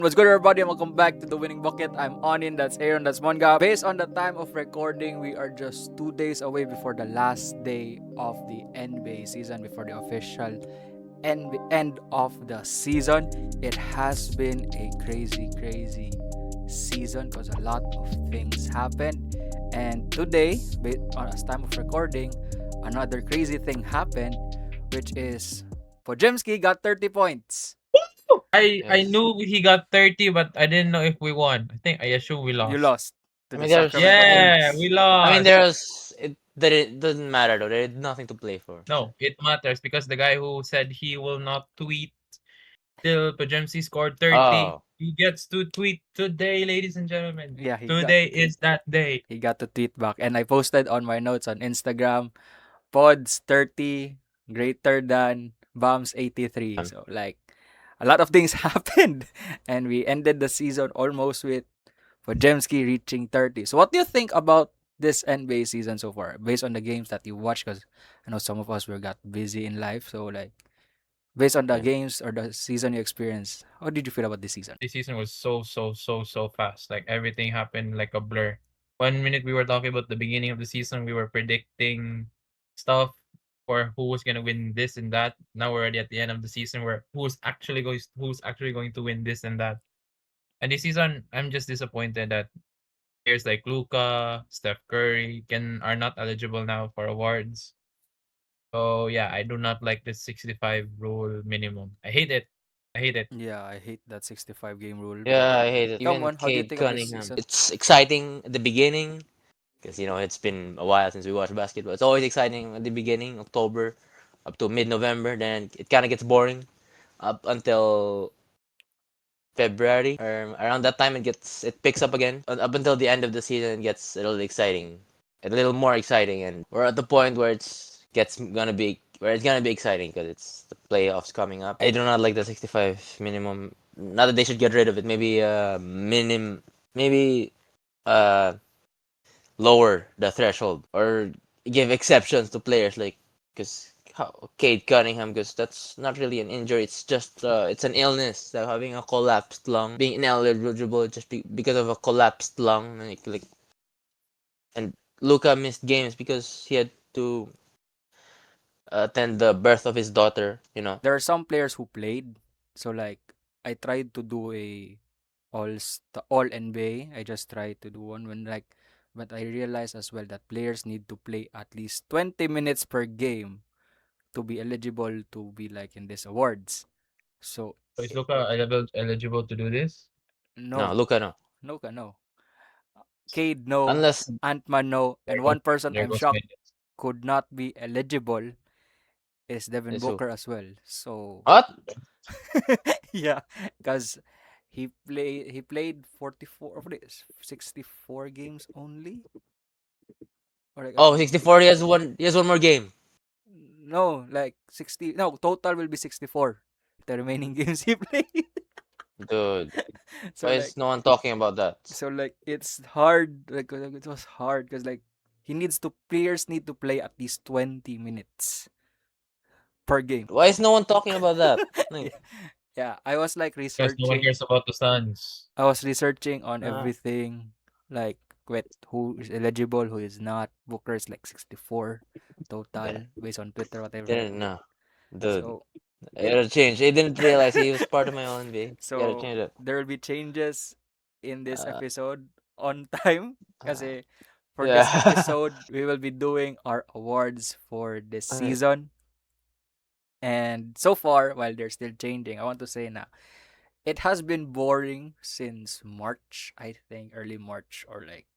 What's good, everybody, and welcome back to the Winning Bucket. I'm Onin, that's Aaron, that's Monga. Based on the time of recording, we are just 2 days away before the last day of the NBA season, before the official end of the season. It has been a crazy season because a lot of things happened. And today, on as time of recording, another crazy thing happened, which is Pojemski got 30 points. I Yes. knew he got 30, but I didn't know if we won. I assume we You lost. lost to I the mean, Sacramento Yeah, Kings. we I mean, lost. it doesn't matter though. There's nothing to play for. No, it matters because the guy who said he will not tweet till Pajemsi scored 30, Oh, he gets to tweet today, ladies and gentlemen. Yeah, he got Today to tweet. is that day. He got to tweet back, and I posted on my notes on Instagram. Pods 30 greater than Bombs 83. um, So like a lot of things happened, and we ended the season almost with Pojemski reaching 30. So what do you think about this NBA season so far, based on the games that you watched? Because I know some of us were got busy in life. So like based on the yeah. games or the season you experienced, how did you feel about this season? This season was so fast. Like everything happened like a blur. 1 minute we were talking about the beginning of the season, we were predicting stuff for who was gonna win this and that. Now we're already at the end of the season where who's actually going to win this and that. And this season, I'm just disappointed that players like Luka, Steph Curry are not eligible now for awards. So yeah, I do not like this 65 rule minimum. I hate it. I hate it. Yeah, I hate that 65 game rule. But Yeah, I hate it. Even someone, how do you Cade think of this Cunningham. season? It's exciting at the beginning because it's been a while since we watched basketball. It's always exciting at the beginning, October up to mid-November. Then it kind of gets boring up until February or around that time it picks up again. Up until the end of the season, it gets a little more exciting, and we're at the point where it's gonna be exciting because it's the playoffs coming up. I do not like the 65 minimum. Not that they should get rid of it. Maybe uh lower the threshold or give exceptions to players like because Cade Cunningham, because that's not really an injury. It's just it's an illness. So having a collapsed lung, being ineligible because of a collapsed lung, and Luka missed games because he had to attend the birth of his daughter. There are some players who played. So like I tried to do a all NBA. I just tried to do one when like but I realized as well that players need to play at least 20 minutes per game to be eligible to be like in these awards. So So is Luka eligible to do this? No, no, Luka no. no. Cade no, Unless Ant-Man no, There and goes one person there I'm goes shocked Mendes. could not be eligible is Devin it's who? Booker as well. So What? yeah, because he played 44 or what it is 64 games only, or like I Oh, think 64. He has one more game. no, like 60, no, total will be 64 the remaining games he played. Dude, so why like is no one talking about that? it's hard, like it was hard because like players need to play at least 20 minutes per game. Why is no one talking about that? yeah, Like, yeah, I was like Because no one researching. cares about the Suns. I was researching on uh, everything, like with who is eligible, who is not. Booker is like 64 yeah, total based on Twitter, whatever. didn't know. Dude, So I gotta change. I didn't realize he was part of my own NBA. Gotta so change it. there will be changes in this Uh, episode on time uh, kasi for this yeah. episode we will be doing our awards for this Alright. season. And so far, while they're still changing, I want to say now it has been boring since March, I think, early March or like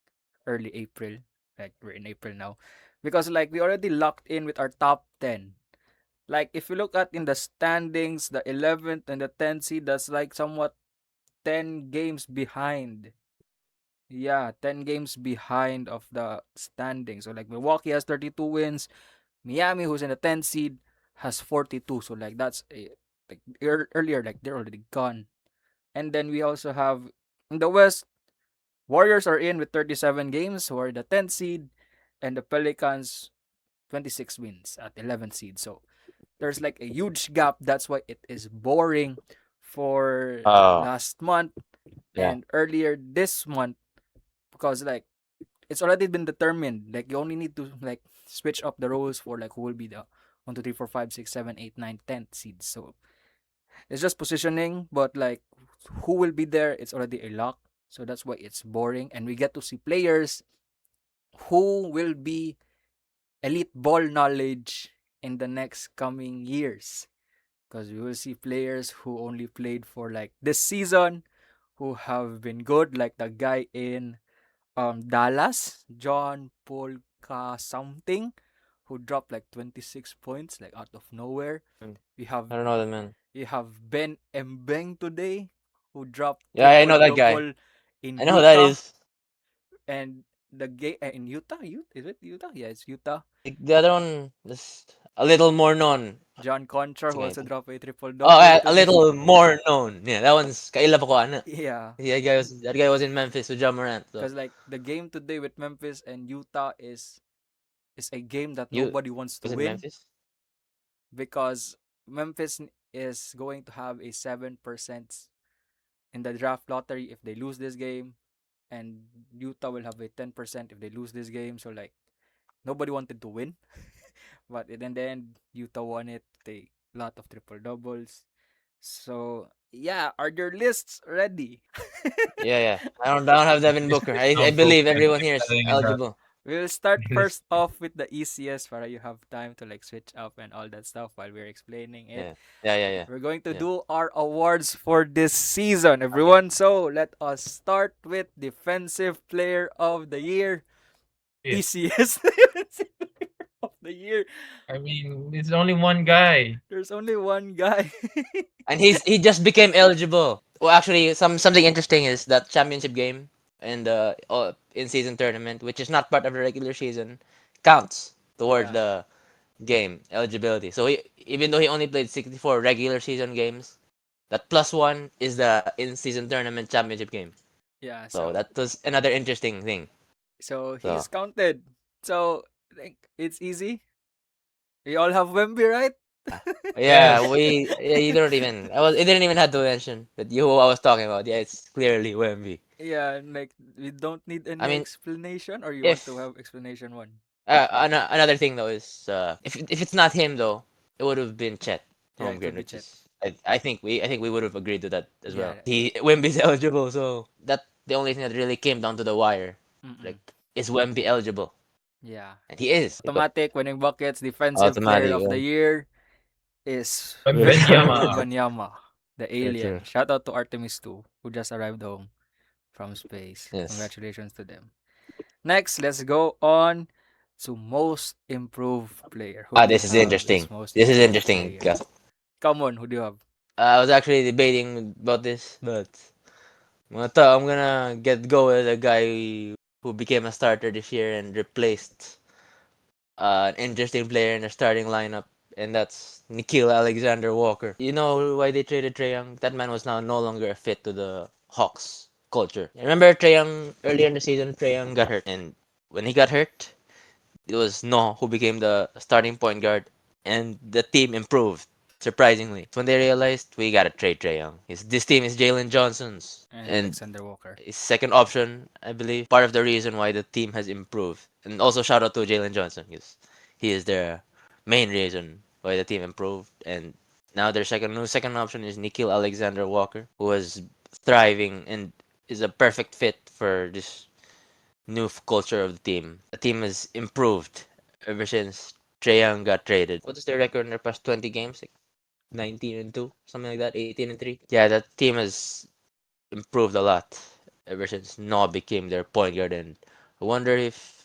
early April. Like we're in April now. Because like we already locked in with our top 10. Like if you look at in the standings, the 11th and the 10th seed, that's like somewhat 10 games behind. Yeah, 10 games behind of the standings. So like Milwaukee has 32 wins, Miami who's in the 10th seed has 42. So like that's like earlier like they're already gone. And then we also have in the West, Warriors are in with 37 games, who are the 10th seed, and the Pelicans 26 wins at 11th seed. So there's like a huge gap. That's why it is boring for Oh, last month yeah. and earlier this month, because like it's already been determined. Like you only need to like switch up the roles for like who will be the 1, 2, 3, 4, 5, 6, 7, 8, 9, 10 seeds. So it's just positioning, but like who will be there, it's already a lock. So that's why it's boring, and we get to see players who will be elite ball knowledge in the next coming years. Because we will see players who only played for like this season, who have been good, like the guy in Dallas, John Polka something, who dropped like 26 points like out of nowhere. Mm, We have I don't know that man. we have Ben Mbeng today, who dropped Yeah, I triple know that guy. double in I know who that Utah, is. and the gay in Utah. Is it Utah? Yeah, it's Utah. The other one is a little more known. John Contra, What's who the also guy? dropped a triple Oh, double a today. little more known. Yeah, that one's kaila pa ko ana. Yeah, That guy was in Memphis with John Morant. So because like the game today with Memphis and Utah is a game that you nobody wants to was in win, Memphis? because Memphis is going to have a 7% in the draft lottery if they lose this game, and Utah will have a 10% if they lose this game. So like nobody wanted to win, but in the end Utah won it. They lot of triple doubles. So yeah, are your lists ready? Yeah, yeah. I don't have Devin Booker. I So so believe everyone here is exciting is that eligible. We'll start list. first off with the easiest para you have time to like switch up and all that stuff while we're explaining it. Yeah. Yeah, yeah, yeah. We're going to Yeah. do our awards for this season, Okay. everyone. So let us start with Defensive Player of the Year. Shit. DCS Defensive Player of the Year. I mean, it's only one guy. There's only one guy. And he just became eligible. Well, actually, something interesting is that championship game and the in-season tournament, which is not part of the regular season, counts towards Yeah, the game eligibility. So even though he only played 64 regular season games, that plus one is the in-season tournament championship game. yeah. So that was another interesting thing. So So he's counted. So like it's easy. We all have Wemby, right? yeah, yeah, Yes. you don't even. I didn't even have to mention that you who I was talking about. Yeah, it's clearly Wemby. Yeah, and like we don't need I any mean, explanation, or you want to if have explanation one? another thing though is if it's not him though, it would have been Chet Yeah, it Holmgren, would be which Chet. is I think we would have agreed to that as well. Yeah. He Wemby's eligible, so that the only thing that really came down to the wire, Mm-mm. like is Wemby eligible, Yeah. and he is. But Automatic winning buckets, defensive player automatic, of the year is Victor Wembanyama. Wembanyama, the True. alien. Shout out to Artemis 2, who just arrived home from space. Yes. Congratulations to them. Next, let's go on to most improved player. Who Ah, do you this is have as interesting. most This is improved interesting. player? 'Cause Come on, who do you have? I was actually debating about this, but I'm gonna get go with a guy who became a starter this year and replaced an interesting player in the starting lineup, and that's Nikhil Alexander Walker. You know why they traded Trae Young? That man was now no longer a fit to the Hawks culture. Remember Trae Young earlier in the season? Trae Young got hurt, and when he got hurt, it was No who became the starting point guard, and the team improved surprisingly. When they realized we gotta trade Trae Young, this team is Jalen Johnson's, And and Alexander Walker. his second option, I believe, part of the reason why the team has improved. And also shout out to Jalen Johnson because he is the main reason why the team improved. And now their second option is Nikhil Alexander Walker, who is thriving and is a perfect fit for this new culture of the team. The team has improved ever since Trae Young got traded. What is their record in their past 20 games? Like 19-2, something like that, 18-3. Yeah, that team has improved a lot ever since Noah became their point guard, and I wonder if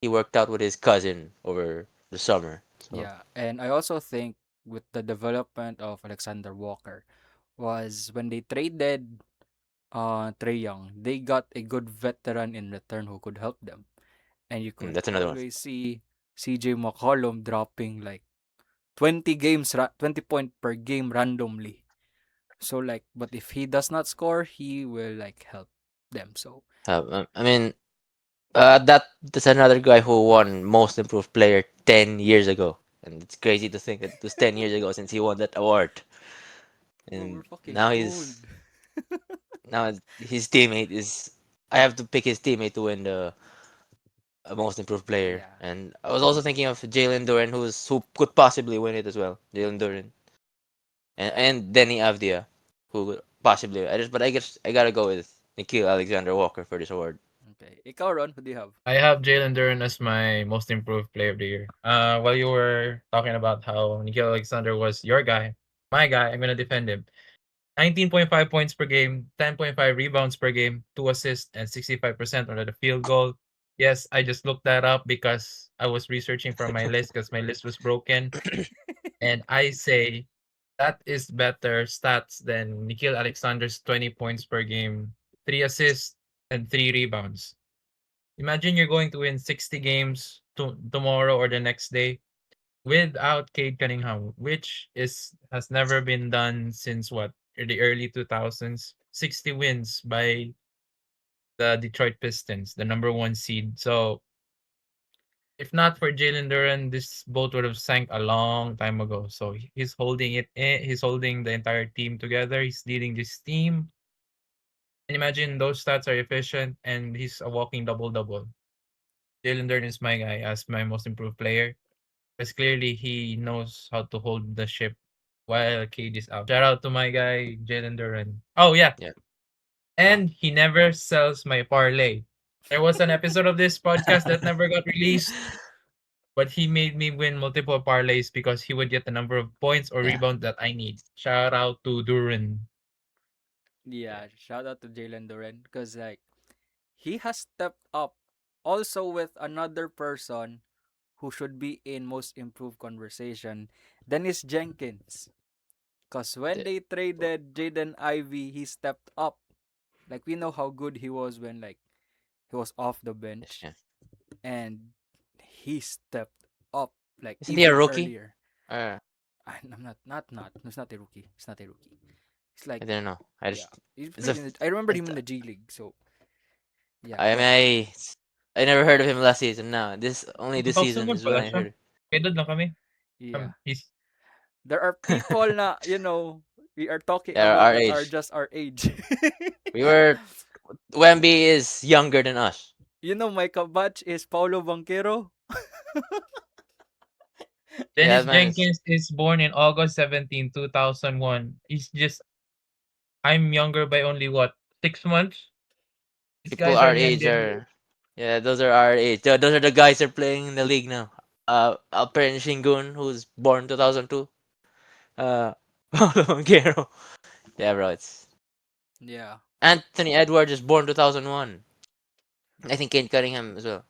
he worked out with his cousin over the summer. So Yeah, and I also think with the development of Alexander Walker was when they traded Trey Young, they got a good veteran in return who could help them. And you could that's another one. always see CJ McCollum dropping like 20 point per game randomly. So like, but if he does not score, he will like help them. So I mean, that's another guy who won Most Improved Player 10 years ago, and it's crazy to think that it was 10 years ago since he won that award. Oh, we're and fucking now cold. now his teammate is. I have to pick his teammate to win the most improved player. Yeah. And I was also thinking of Jalen Duren, who could possibly win it as well. Jalen Duren and Denny Avdia, who could possibly. I guess I gotta go with Nikhil Alexander Walker for this award. Okay. Ikaw, Ron, who do you have? I have Jalen Duren as my most improved player of the year. While you were talking about how Nikhil Alexander was your guy, my guy, I'm gonna defend him. 19.5 points per game, 10.5 rebounds per game, 2 assists, and 65% on the field goal. Yes, I just looked that up because I was researching for my list because my list was broken. And I say that is better stats than Nikhil Alexander's 20 points per game, 3 assists, and 3 rebounds. Imagine you're going to win 60 games tomorrow or the next day without Cade Cunningham, which is has never been done since what the early 2000s. 60 wins by the Detroit Pistons, the number one seed. So if not for Jalen Duran, this boat would have sank a long time ago. So he's holding it. He's holding the entire team together. He's leading this team. And imagine those stats are efficient, and he's a walking double double. Jalen Duran is my guy as my most improved player. Because clearly he knows how to hold the ship while Cade is out. Shout out to my guy, Jalen Duran. Oh, yeah. Yeah. Oh. And he never sells my parlay. There was an episode of this podcast that never got released, but he made me win multiple parlays because he would get the number of points or Yeah. rebounds that I need. Shout out to Duran. Yeah. Yeah, shout out to Jalen Duren because like he has stepped up also with another person who should be in most improved conversation, Dennis Jenkins. Cause when The- they traded Jaden Ivey, he stepped up. Like we know how good he was when like he was off the bench, yeah. and he stepped up like Isn't he a even rookie? earlier. Uh, I'm not. He's not a rookie. He's not a rookie. It's like I don't know. I yeah, just he's it's a played in. I remember it's, him in the G League. So yeah, I mean but I never heard of him last season. No, this 2000 season lang is when pala I siya. heard it. Edad lang kami. yeah, He's there are people na we are talking Yeah, about our that are age. just our age. We were Wemby is younger than us. My kabatch is Paulo Banquero. Yeah, Dennis that man is Jenkins is born in August 17, 2001. He's just I'm younger by only what 6 months. These people guys are our in the age NBA. are yeah, those are our age. Those are the guys that are playing in the league now. Alperen Shingun, who's born 2002. Paulo Banchero. Yeah, bro, it's Yeah, Anthony Edwards is born 2001. I think Kate Cunningham as well.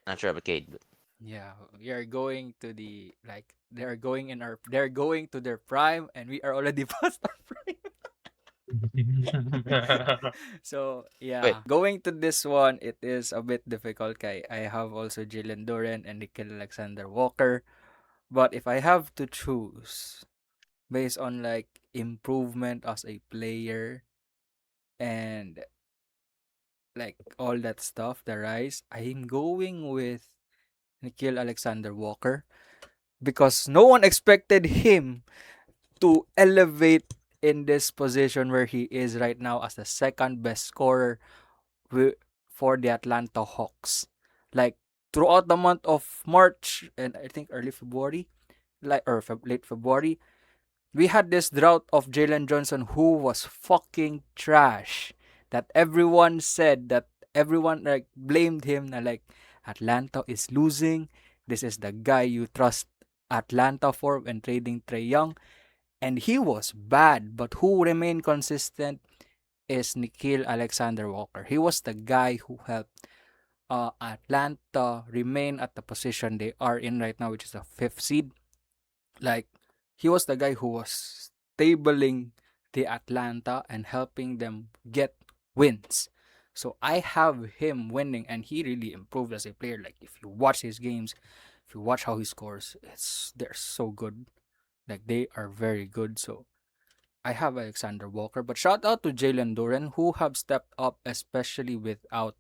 Not sure about Kate, but yeah. We are going to the like they're going to their prime, and we are already past our prime. So wait, yeah, going to this one, it is a bit difficult. Kay, I have also Jalen Duren and Nickel Alexander Walker, but if I have to choose based on like improvement as a player and like all that stuff, the rise, I'm going with Nikhil Alexander Walker because no one expected him to elevate in this position where he is right now as the second best scorer for the Atlanta Hawks. Like throughout the month of March and I think early February, late February, we had this drought of Jalen Johnson who was fucking trash. That everyone said that everyone like blamed him na like Atlanta is losing. This is the guy you trust Atlanta for when trading Trey Young. And he was bad, but who remained consistent is Nikhil Alexander Walker. He was the guy who helped Atlanta remain at the position they are in right now, which is the fifth seed. Like he was the guy who was stabling the Atlanta and helping them get wins. So I have him winning, and he really improved as a player. Like if you watch his games, if you watch how he scores, they're so good. Like they are very good. So I have Alexander Walker, but shout out to Jalen Duren who have stepped up, especially without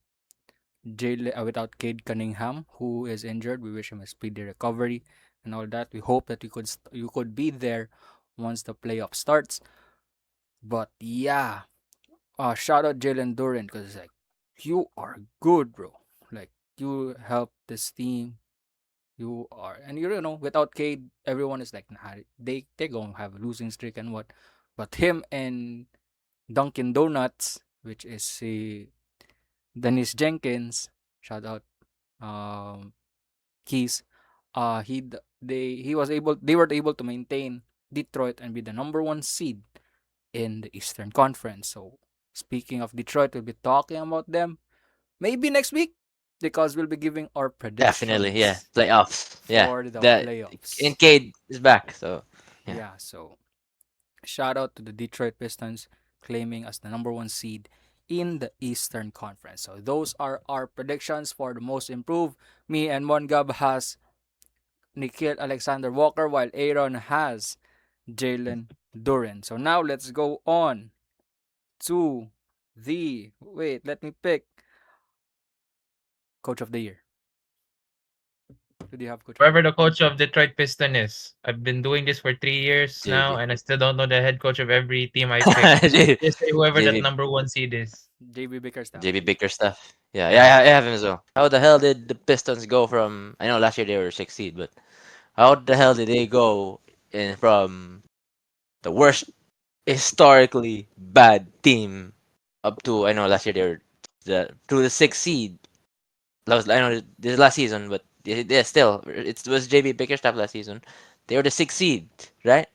Cade Cunningham, who is injured. We wish him a speedy recovery and all that. We hope that you could be there once the playoff starts. But yeah, shout out Jalen Duran because like you are good, bro. Like you help this team. You are, and you know, without Cade, everyone is like, nah, they gonna have a losing streak and what. But him and Dunkin' Donuts, which is Dennis Jenkins, shout out, um, Keys. He was able, they were able to maintain Detroit and be the number one seed in the Eastern Conference. So speaking of Detroit, we'll be talking about them maybe next week because we'll be giving our Definitely, yeah. predictions Playoffs. Yeah. for the The playoffs. Cade is back, so yeah. Yeah, so shout out to the Detroit Pistons claiming as the number one seed in the Eastern Conference. So those are our predictions for the most improved. Me and Mongab has Nikhil Alexander Walker while Aaron has Jalen Duran. So now let's go on to the let me pick coach of the year. Who do you have coach of the Whoever year? the coach of Detroit Piston is. I've been doing this for 3 years now, JB. and I still don't know the head coach of every team I pick. Just say whoever that JB number one seed is. JB Bickerstaff. JB Bickerstaff. Yeah, Yeah. yeah, I have him as well. How the hell did the Pistons go from? I know last year they were 6th seed, but how the hell did they go in from the worst historically bad team up to? I know last year they were to the 6th seed. I know this is last season, but yeah, still it was JB Bickerstaff last season. They were the 6th seed, right?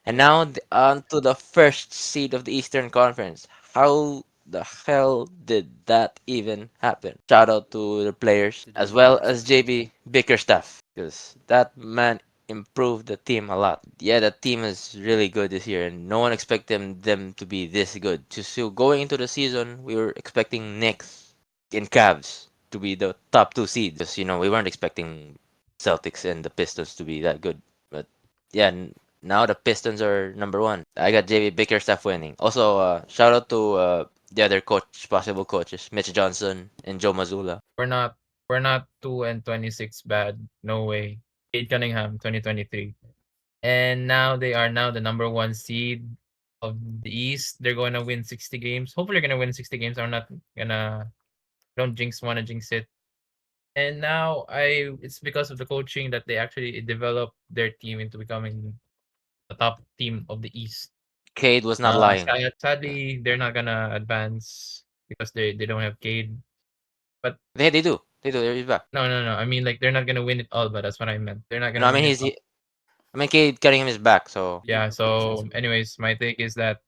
And now on to the first seed of the Eastern Conference. How the hell did that even happen? Shout out to the players To as JB well as Bickerstaff. JB Bickerstaff because that man improved the team a lot. Yeah, the team is really good this year, and no one expected them to be this good. So going into the season, we were expecting Knicks and Cavs to be the top two seeds because we weren't expecting Celtics and the Pistons to be that good. But yeah, now the Pistons are number one. I got JB Bickerstaff winning. Also, shout out to the other possible coaches, Mitch Johnson and Joe Mazzulla. We're not we're not 2-26 bad. No way. Cade Cunningham, 2023. And now they are now the number one seed of the East. They're going to win 60 games. Hopefully, they're going to win 60 games. I'm not gonna don't want to jinx it. And now it's because of the coaching that they actually developed their team into becoming the top team of the East. Cade was not lying. Yeah. Sadly, they're not gonna advance because they don't have Cade. But They do. They do. He's back. no, no, no. I mean, like they're not gonna win it all. But that's what I meant. They're not No, gonna I mean win it all. I mean Cade Cunningham is back. So Be Yeah. the coach as So, well. anyways, my take is that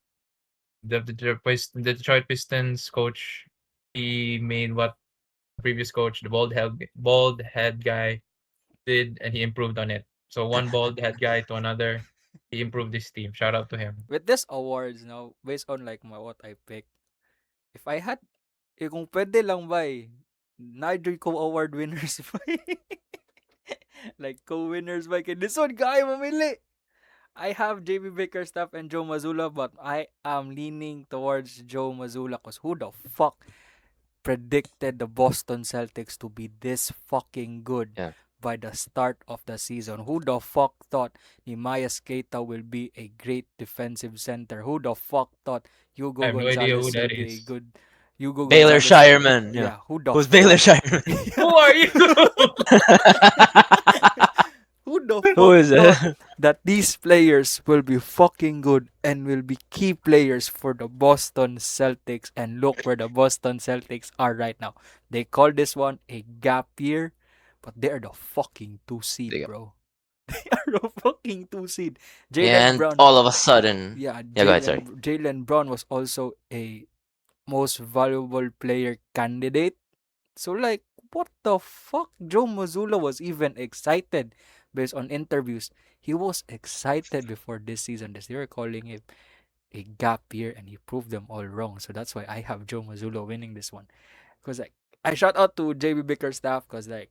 the Detroit Pistons coach, he made what the previous coach, the bald head guy, did, and he improved on it. So one bald head guy to another, he improved this team. Shout out to him. With this awards now, based on like what I picked, if I had, kung pwede lang ba na-joy co-award winners ba like co-winners ba kay this one guy mamili. I have JB Bickerstaff and Joe Mazzulla, but I am leaning towards Joe Mazzulla because who the fuck predicted the Boston Celtics to be this fucking good yeah, by the start of the season? Who the fuck thought Nehemiah Keita will be a great defensive center? Who the fuck thought I Hugo have no idea who Gonzalez will that be a is. good Hugo Baylor Gonzalez? Shireman. Yeah, Yeah, who the who's Baylor fuck? Shireman? Who are you? Who the Who fuck is thought it? that these players will be fucking good and will be key players for the Boston Celtics? And look where the Boston Celtics are right now. They call this one a gap year, but they are the fucking two seed, bro. They are the fucking two seed. Jalen And Brown, all of a sudden, yeah, yeah, go ahead. Sorry. Jalen Brown was also a most valuable player candidate. So like, what the fuck? Joe Mazzulla was even excited based on interviews. He was excited before this season. They were calling it a gap year, and he proved them all wrong. So that's why I have Joe Mazzulla winning this one. Cause like I shout out to JB Bickerstaff because like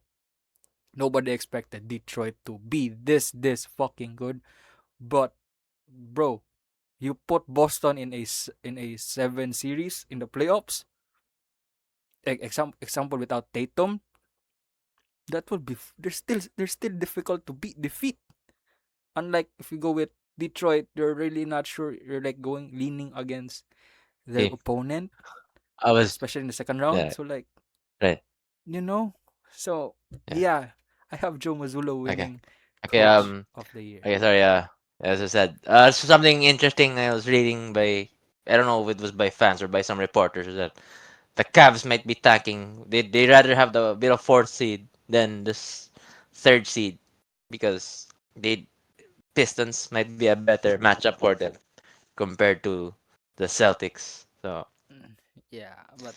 nobody expected Detroit to be this fucking good. But bro, you put Boston in in a 7 series in the playoffs. Example without Tatum, that would be they're still difficult to defeat. Unlike if you go with Detroit, you're really not sure. You're like going leaning against their See, opponent, I was especially in the second round. yeah, So like, right. you know, so Yeah. yeah, I have Joe Mazzulla Okay. winning Okay. Coach of the Year. Okay. Sorry. As I said, so something interesting I was reading by, I don't know if it was by fans or by some reporters, is that the Cavs might be tanking. They rather have the bit of fourth seed than this third seed because they Pistons might be a better matchup for them compared to the Celtics. So Mm, yeah, but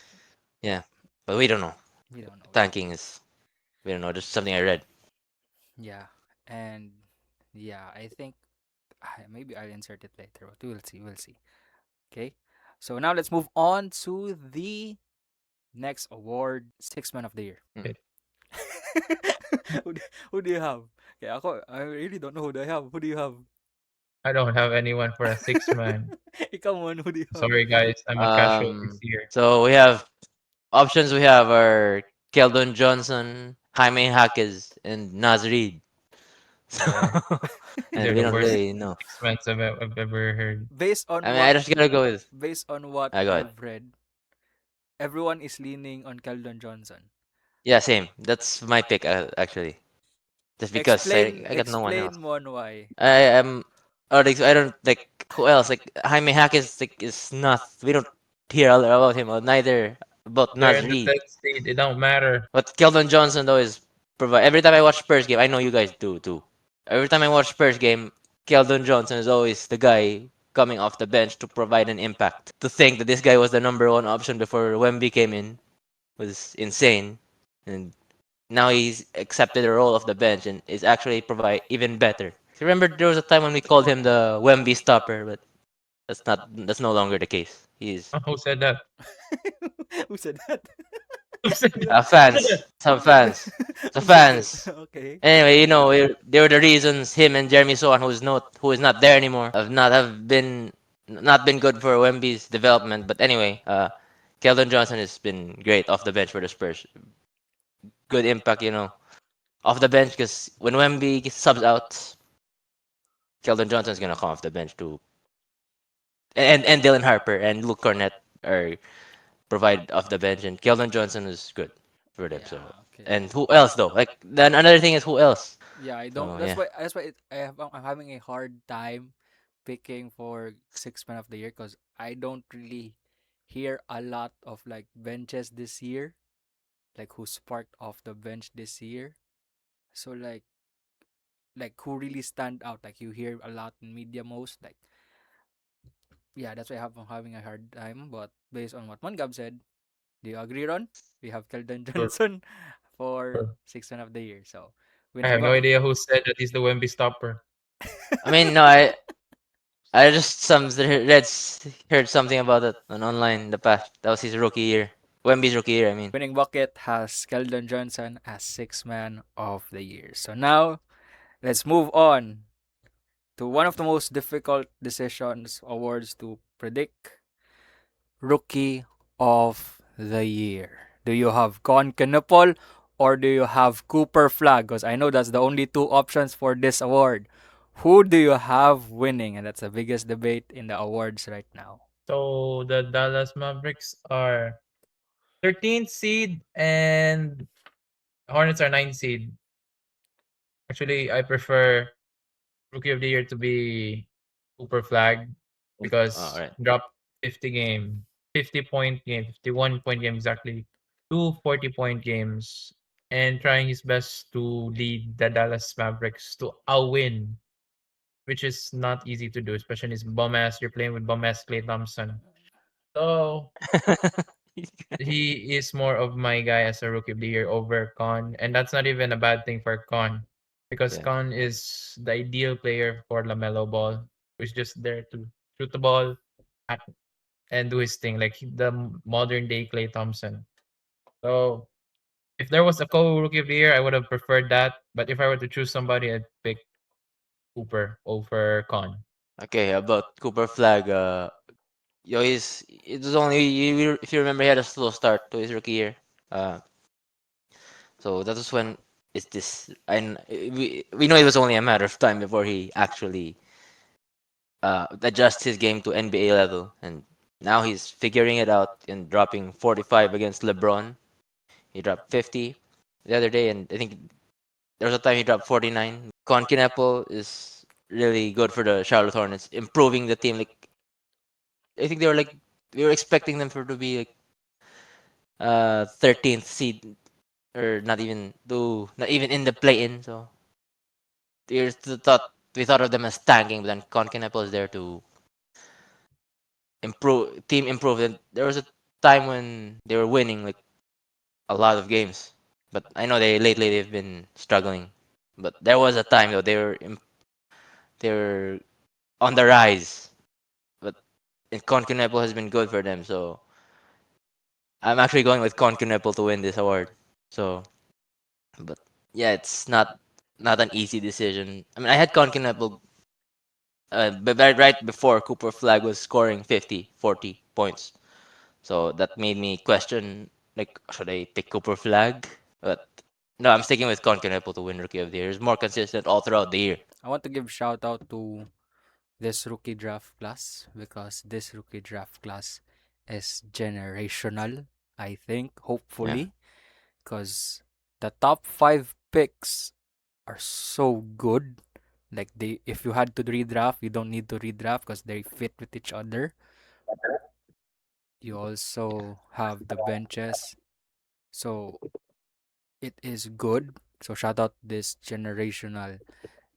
yeah, but we don't know. we don't know. We don't Tanking know. is we don't know. Just something I read. Yeah, and yeah, I think maybe I'll insert it later, but we'll see. We'll see. Okay, so now let's move on to the next award, Six Man of the Year. Mm. Wait, who, do, who do you have? Okay, I really don't know who do I have. Who do you have? I don't have anyone for a six man. Come on, who do you have? Sorry, guys. I'm a casual this year. So we have options. We have our Keldon Johnson, Jaime Jaquez, and Naz Reid. So, Yeah, these and are we the don't worst really know. six men I've ever heard. based I on mean, I what just gotta go with. based on what I go ahead. I've read, everyone is leaning on Keldon Johnson. Yeah, same. That's my pick actually. Just because I got no one else. Explain mo on why. I am. Or like, I don't like who else. Like Jaime Jaquez like, is not. We don't hear a lot about him. Or neither about They're Naz in the Reid. 10th seed. It don't matter. But Keldon Johnson though is provide. Every time I watch Spurs game, I know you guys do too. Every time I watch Spurs game, Keldon Johnson is always the guy coming off the bench to provide an impact. To think that this guy was the number one option before Wemby came in was insane, and now he's accepted the role of the bench and is actually provide even better. Remember there was a time when we called him the Wemby stopper, but that's no longer the case. He's Who said that? Who said that? Who said who, that? fans, some who said that? fans, the Who said that? fans. Okay. Anyway, they were the reasons him and Jeremy Sohan, who is not there anymore, have not been good for Wemby's development. But anyway, Keldon Johnson has been great off the bench for the Spurs. Good impact, off the bench because when Wemby subs out, Keldon Johnson's gonna come off the bench too, and Dylan Harper and Luke Cornett are provide off the bench, and Keldon Johnson is good for them. Yeah, So, okay. and who else though? Like then another thing is who else? Yeah, I don't. So yeah. That's why I'm having a hard time picking for Six Man of the Year because I don't really hear a lot of like benches this year, like who sparked off the bench this year. So like who really stand out? Like you hear a lot in media most. Like yeah, that's why I'm having a hard time. But based on what Mangab said, do you agree, Ron? We have Keldon Sure, Johnson for sure. Six Man of the Year. So I winning have no back. idea who said that he's the Wemby stopper. I mean, no, I just heard something about it on online in the past. That was his rookie year, Wemby's rookie year. I mean, Winning bucket has Keldon Johnson as Six Man of the Year. So now let's move on to one of the most difficult decisions awards to predict, Rookie of the Year. Do you have Con Canopol or do you have Cooper Flag? Because I know that's the only two options for this award. Who do you have winning? And that's the biggest debate in the awards right now. So the Dallas Mavericks are 13th seed and Hornets are 9th seed. Actually, I prefer Rookie of the Year to be Cooper Flag all because right. dropped 50 game, 50-point game, 51-point game exactly, two 40-point games, and trying his best to lead the Dallas Mavericks to a win, which is not easy to do, especially his bum ass. You're playing with bum ass Clay Thompson. So he is more of my guy as a rookie of the year over Con, and that's not even a bad thing for Con, because Yeah. Con is the ideal player for Lamelo Ball, who's just there to shoot the ball at, and do his thing, like the modern day Clay Thompson. So if there was a co rookie of the year, I would have preferred that. But if I were to choose somebody, I'd pick Cooper over Con. Okay, about Cooper Flag. It was only if you remember, he had a slow start to his rookie year. Uh, so that was when is this? And we know it was only a matter of time before he actually adjust his game to NBA level, and now he's figuring it out and dropping 45 against LeBron. He dropped 50 the other day, and I think there was a time he dropped 49. Conkinepo is really good for the Charlotte Hornets, improving the team. Like I think they were like we were expecting them for to be like 13th seed or not even in the play-in. So we thought of them as tanking, but then Conkinepo is there to improve. And there was a time when they were winning like a lot of games, but I know they've been struggling. But there was a time though they were on the rise, but Conkinepo has been good for them. So I'm actually going with Conkinepo to win this award. So, but yeah, it's not an easy decision. I mean, I had Conkinepo but right before Cooper Flag was scoring 50, 40 points. So that made me question, like, should I pick Cooper Flag? But no, I'm sticking with Concanepo to win Rookie of the Year. It's more consistent all throughout the year. I want to give shout out to this rookie draft class because this rookie draft class is generational, I think, Yeah. hopefully, because the top 5 picks are so good. Like they if you had to redraft, you don't need to redraft because they fit with each other. You also have the benches. So it is good. So shout out this generational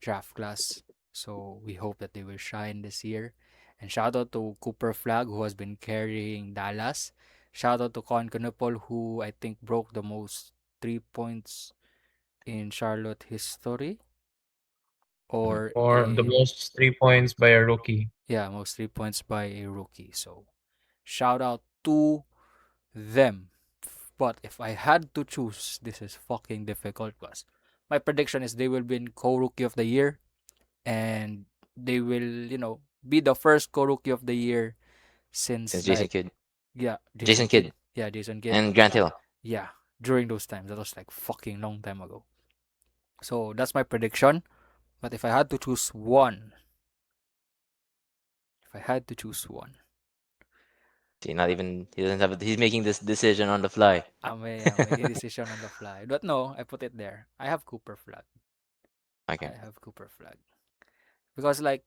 draft class. So we hope that they will shine this year. And shout out to Cooper Flag who has been carrying Dallas. Shout out to Con Canopol who I think broke the most 3 points in Charlotte history Mhm. or Or the in most 3 points by a rookie. yeah, most 3 points by a rookie. So shout out to them. But if I had to choose, this is fucking difficult because my prediction is they will win co-rookie of the year and they will, be the first co-rookie of the year since Since Jason like Kidd, yeah, Jason Jason Kidd. Kidd, Yeah, Jason Kidd. and Grant Hill. Yeah, during those times. That was like fucking long time ago. So that's my prediction. But if I had to choose one, if I had to choose one, See, not even he doesn't have. He's making this decision on the fly. I'm making a decision on the fly. But no, I put it there. I have Cooper Flag. I Okay. have Cooper Flag. Because like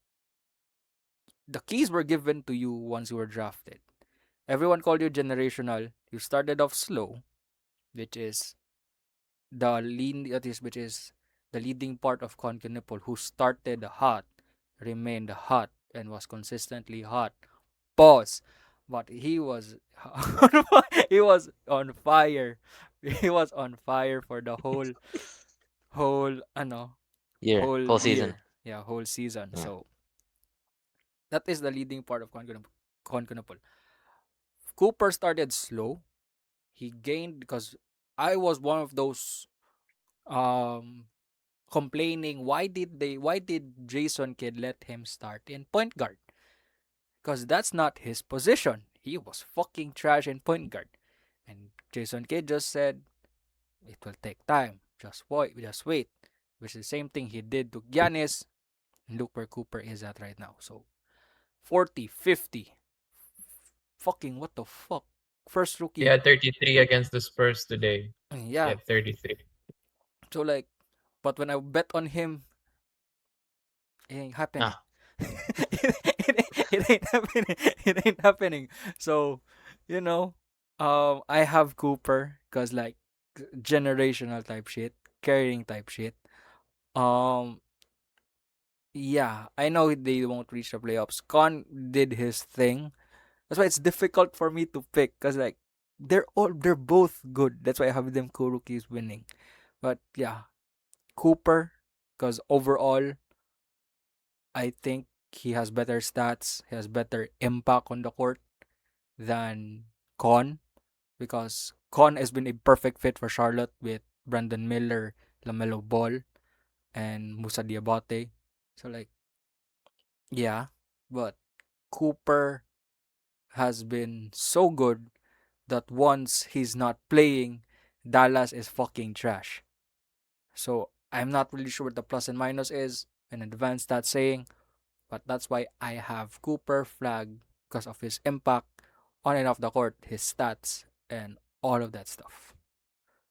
the keys were given to you once you were drafted. Everyone called you generational. You started off slow, which is which is the leading part of Concanipol, who started hot, remained hot, and was consistently hot. Pause. But he was he was on fire. He was on fire for the whole Year, whole whole season. year. Yeah, whole season. Yeah. So that is the leading part of Concanipol. Cooper started slow. He gained because I was one of those um complaining why did Jason Kidd let him start in point guard? Because that's not his position. He was fucking trash in point guard. And Jason Kidd just said it will take time. Just wait. Which is the same thing he did to Giannis. And look where Cooper is at right now. So 40, 50. Fucking what the fuck? First He rookie. had 33 against the Spurs today. He Yeah. had 33. So like but when I bet on him, it ain't happening. Ah, It ain't happening. It ain't happening. So, you know, I have Cooper because like generational type shit, carrying type shit. Um, yeah, I know they won't reach the playoffs. Con did his thing. That's why it's difficult for me to pick because like they're both good. That's why I have them co-rookies winning. But yeah, Cooper because overall I think he has better stats, he has better impact on the court than Con because Con has been a perfect fit for Charlotte with Brandon Miller, LaMelo Ball, and Musa Diabate. So like, yeah, but Cooper has been so good that once he's not playing, Dallas is fucking trash. So I'm not really sure what the plus and minus is. In advance, that's saying But that's why I have Cooper flag because of his impact on and off the court, his stats, and all of that stuff.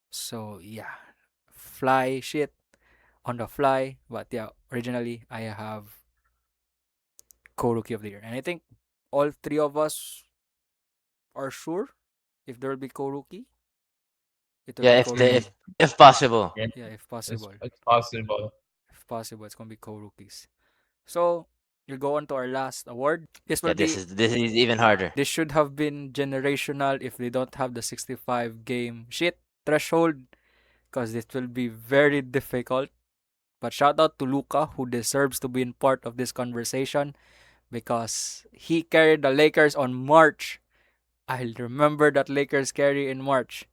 So yeah, fly shit on the fly. But yeah, originally I have co-rookie of the year, and I think all three of us are sure if there will be co-rookie, it will Yeah, be if the co-rookie. if possible. Yeah, Yeah, if possible. it's possible. If possible, it's gonna be co-rookies. So we'll go on to our last award. This Yeah, will be this is even harder. this should have been generational if they don't have the 65 game shit threshold because it will be very difficult. But shout out to Luca who deserves to be in part of this conversation because he carried the Lakers on March. I remember that Lakers carry in March.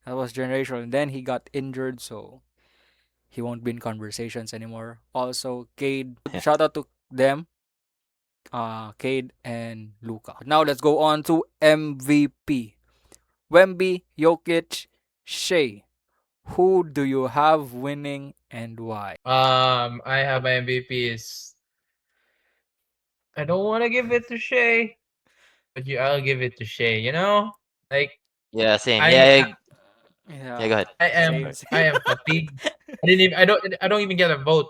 That was generational. And then he got injured, so he won't be in conversations anymore. Also, Cade, Yeah. shout out to them, Cade and Luca. Now let's go on to MVP. Wemby, Jokic, Shea. Who do you have winning and why? I have my MVP is I don't want to give it to Shay, but I'll give it to Shay. Like Yeah, same. I Yeah, Yeah, go ahead. same, Sorry. I same. am fatigued. I don't even get a vote,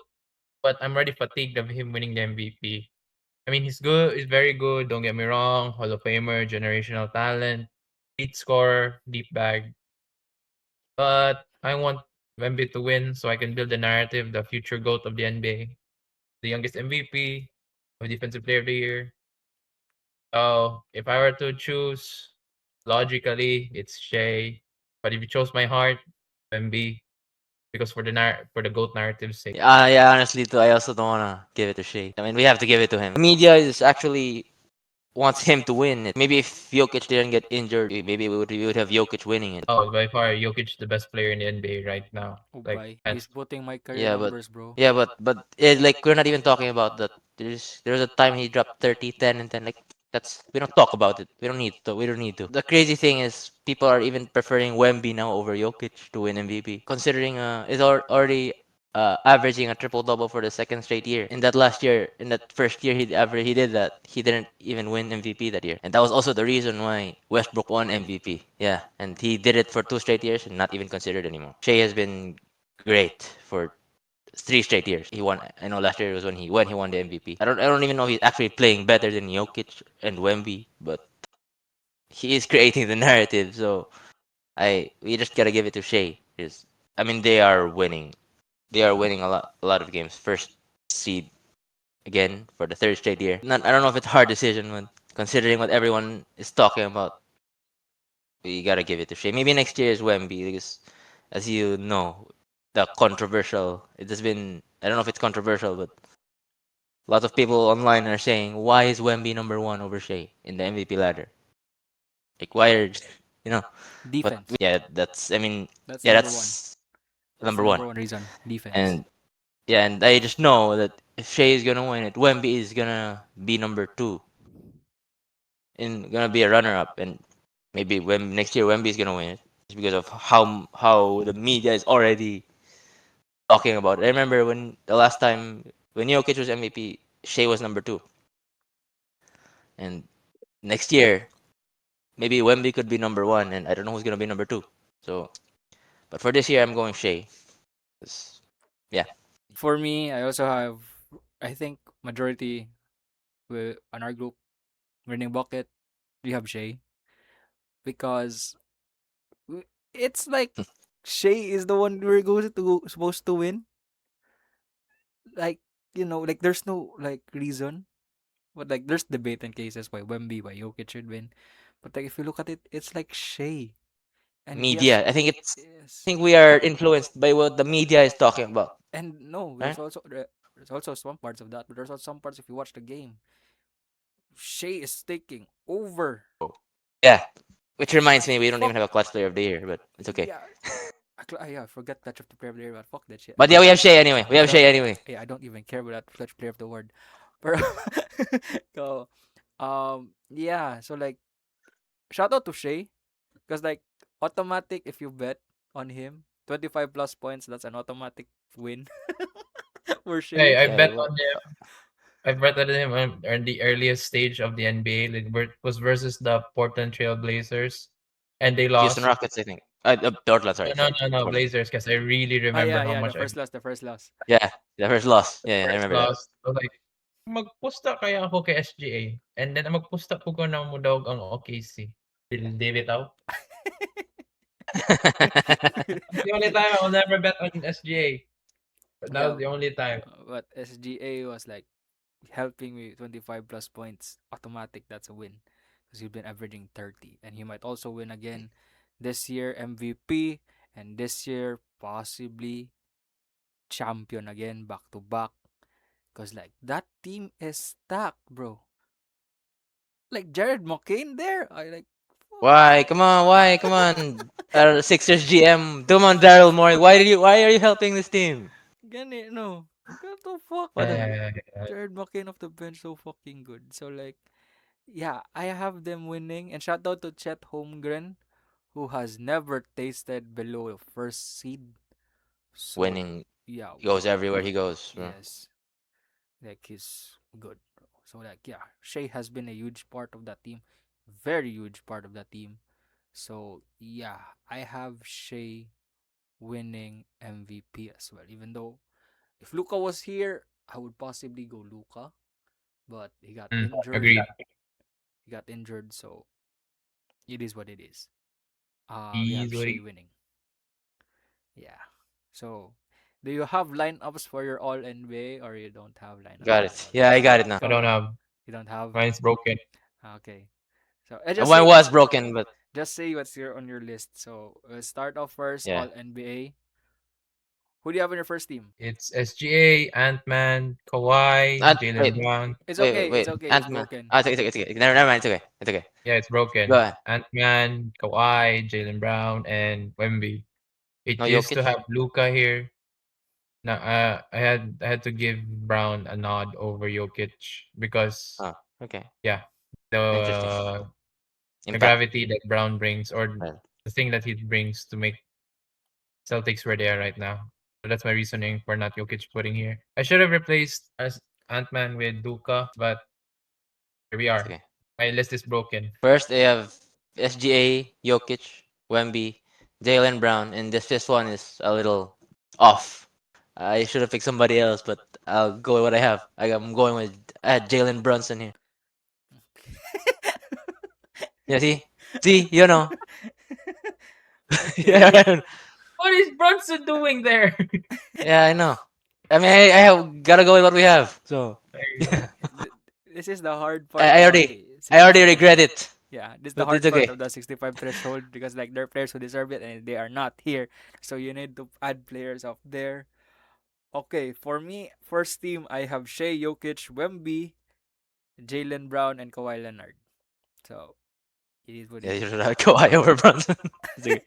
but I'm already fatigued of him winning the MVP. I mean, he's good. He's very good. Don't get me wrong. Hall of Famer, generational talent, lead scorer, deep bag. But I want Wemby to win so I can build the narrative, the future GOAT of the NBA, the youngest MVP, of Defensive Player of the Year. So if I were to choose, logically, it's Shea. But if you chose my heart, Wemby, because for the GOAT narrative's sake. Yeah, honestly, too, I also don't wanna give it to Shea. I mean, we have to give it to him. The media is actually wants him to win it. Maybe if Jokic didn't get injured, maybe we would have Jokic winning it. Oh, by far, Jokic the best player in the NBA right now. Oh, Like, bye. hands. He's putting my career Yeah, but numbers, bro. like we're not even talking about that. There's a time he dropped 30, 10, and 10. Like that's we don't talk about it. We don't need to. We don't need to. The crazy thing is people are even preferring Wemby now over Jokic to win MVP, considering is already averaging a triple double for the second straight year. In that last year, in that first year he did that. He didn't even win MVP that year, and that was also the reason why Westbrook won MVP. Yeah, and he did it for 2 straight years and not even considered anymore. Shea has been great for 3 straight years. He won. I know last year was when he won the MVP. I don't even know if he's actually playing better than Jokic and Wemby, but he is creating the narrative. So we just gotta give it to Shea. I mean they are winning. They are winning a lot of games. First seed again for the third straight year. Not I don't know if it's a hard decision, but considering what everyone is talking about, we gotta give it to Shea. Maybe next year is Wemby because, as you know, the controversial. It has been. I don't know if it's controversial, but a lot of people online are saying, why is Wemby number one over Shea in the MVP ladder? Like, why are, you know, but Defense. yeah, that's, I mean, That's yeah, number one. that's That's number the one. number one reason. Defense. And yeah, and I just know that if Shea is gonna win it, Wemby is gonna be number two and gonna be a runner up. And maybe when next year Wemby is gonna win it, it's because of how the media is already talking about it. I remember when the last time when Jokic was MVP, Shea was number two. And next year, maybe Wemby could be number one, and I don't know who's gonna be number two. So, but for this year, I'm going Shea. 'Cause, yeah, For me, I also have, I think, majority on our group, winning bucket, we have Shay. Because it's like Shay is the one we're going to supposed to win. Like, like there's no like reason. But like there's debate and cases why Jokic should win. But like if you look at it, it's like Shay. And he has media. I think I yes. think we are influenced by what the media is talking about, And no, right? there's also some parts of that, but there's also some parts if you watch the game. Shay is taking over. Yeah. Which reminds Like me, we don't even fuck have a clutch player of the year, but it's okay. yeah. Yeah, I forgot Clutch of the Player of the Year, but fuck that shit. But yeah, we have Shea anyway. We I have don't Shea anyway. yeah, I don't even care about that Clutch Player of the World. But go. Yeah, so like shout out to Shay because like automatic if you bet on him 25 plus points, that's an automatic win for Hey, Shay. I Yeah, bet on him. I vetted him on the earliest stage of the NBA. Like, was versus the Portland Trail Blazers, and they Houston lost. Rockets, I think. Portland, sorry, sorry. No, Portland. Blazers, because I really Ah, remember yeah, how yeah, much I the first loss. Yeah, the first loss. Yeah, I first remember that. lost. I was like, magpusta kaya ako kay SGA. And then, magpusta po ko na mo daw ang OKC. Did it out. That's the only time I will never bet on SGA. But that Yeah, was the only time. but SGA was like helping me 25 plus points automatic. That's a win because he's been averaging 30, and he might also win again this year MVP, and this year possibly champion again back to back. Because like that team is stacked, bro. Like Jared McCain there, I like Why? Come on, why? Come on. Sixers GM. Come on, Daryl Morey. Why are you helping this team? Gani, no. What the fuck, What the man? Yeah, Jared McCain off the bench so fucking good. So like, yeah, I have them winning. And shout out to Chet Holmgren, who has never tasted below the first seed. So winning yeah, goes bro. everywhere he goes, bro. Yes, like he's good, bro. So like, yeah, Shea has been a huge part of that team, very huge part of that team. So yeah, I have Shea winning MVP as well. Even though if Luca was here, I would possibly go Luca, but he got injured. agreed. He got injured, so it is what it is. We have Shea Easily. winning. Yeah. So, do you have lineups for your All NBA or you don't have lineups Got for your it. All Yeah, I NBA? got it now. I don't have. You don't have. Mine's broken. Okay. So I just Mine say was broken, but just say what's your on your list. So start off first yeah. All NBA. Who do you have in your first team? It's SGA, Ant-Man, Kawhi, Wait, Jalen Brown. It's wait, wait, okay. It's wait. okay. It's Ant-Man. broken. It's okay. Never mind. It's okay. It's okay. Yeah, it's Go broken. ahead. Ant-Man, Kawhi, Jalen Brown, and Wemby. No It used to Jokic. have Luca here. Now, I had to give Brown a nod over Jokic because Oh, okay. yeah, Interesting. the Impact. gravity that Brown brings, or Well, the thing that he brings to make Celtics where they are right now. So that's my reasoning for not Jokic putting here. I should have replaced as Ant-Man with Luka, but here we it's are. okay. My list is broken. First, I have SGA, Jokic, Wemby, Jalen Brown, and this fifth one is a little off. I should have picked somebody else, but I'll go with what I have. I'm going with Jalen Brunson here. Yeah, see, you know. Okay. Yeah, What is Brunson doing there? yeah, I know. I mean, I have gotta go with what we have. So, There you go. yeah. This is the hard I, part I about already, the I already 65. regret it, Yeah, this is the but it's hard part okay. of the 65 threshold because like there are players who deserve it and they are not here. So you need to add players up there. Okay, for me, first team I have Shea, Jokic, Wemby, Jalen Brown, and Kawhi Leonard. So it is what Yeah, it you is. should have Kawhi over Brunson. It's okay.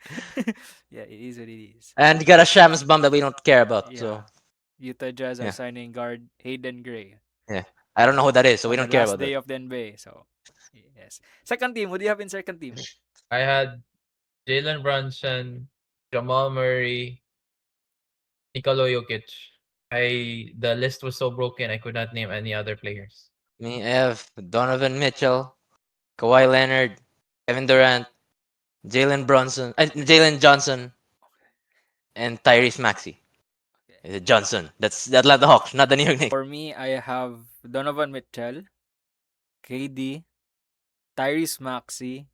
Yeah, it is what it is. And you got a Shams bomb that we don't care about. Yeah, So, Utah Jazz are yeah, signing guard Hayden Gray yeah. I don't know who that is, so we on the don't care last about day that. of the NBA. So yes, second team. What do you have in second team? I had Jalen Brunson, Jamal Murray, Nikola Jokic. The list was so broken I could not name any other players. Me, I have Donovan Mitchell, Kawhi Leonard, Kevin Durant, Jalen Johnson, and Tyrese Maxey. Okay. Is it Johnson? That's the Atlanta Hawks, not the New York Knicks. For me, I have Donovan Mitchell, KD, Tyrese Maxey,